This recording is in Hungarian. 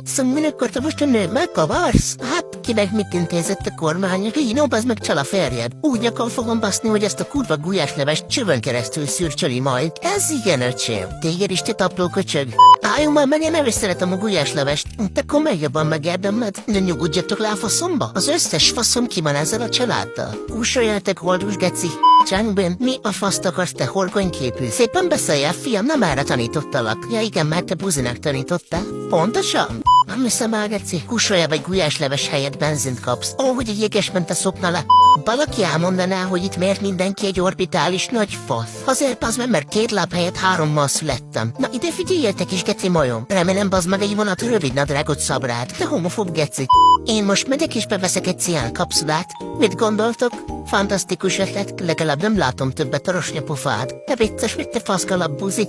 Szóval minőkkor te most a nő megkavarsz? Hát kinek mit intézett a kormány? Rino, az meg csal a férjed. Úgy nyakon fogom baszni, hogy ezt a kurva gulyáslevest csövön keresztül szürcsöli majd. Ez igen, öcsém. Téged is, te tapló köcsög. Álljunk már meg, én nem is szeretem a gulyáslevest. Te akkor megjobban megérdemled. Ne nyugodjatok le a faszomba. Az összes faszom ki van ezzel a családdal. Úsoljátok, holdus geci. Csangben, mi a faszt akarsz, te horgonyképű? Szépen beszéljel, fiam, nem erre tanítottalak. Ja igen, már te buzinak tanítottál. Pontosan? Nem hiszem el, geci. Kussolja vagy gulyásleves helyett benzint kapsz. Ó, hogy egy jégesmente szokna le. Valaki elmondaná, hogy itt miért mindenki egy orbitális nagy fasz. Azért bazd, mert 2 láb helyett 3-mal születtem. Na ide figyeljetek is, geci majom. Remélem bazd meg egy vonat rövid nadrágot szab rád. Te homofób geci. Én most megyek és beveszek egy cián kapszulát. Mit gondoltok? Fantasztikus ötlet, legalább nem látom többet a rosnyapofád. Te vicces, mit te faszkalap buzi.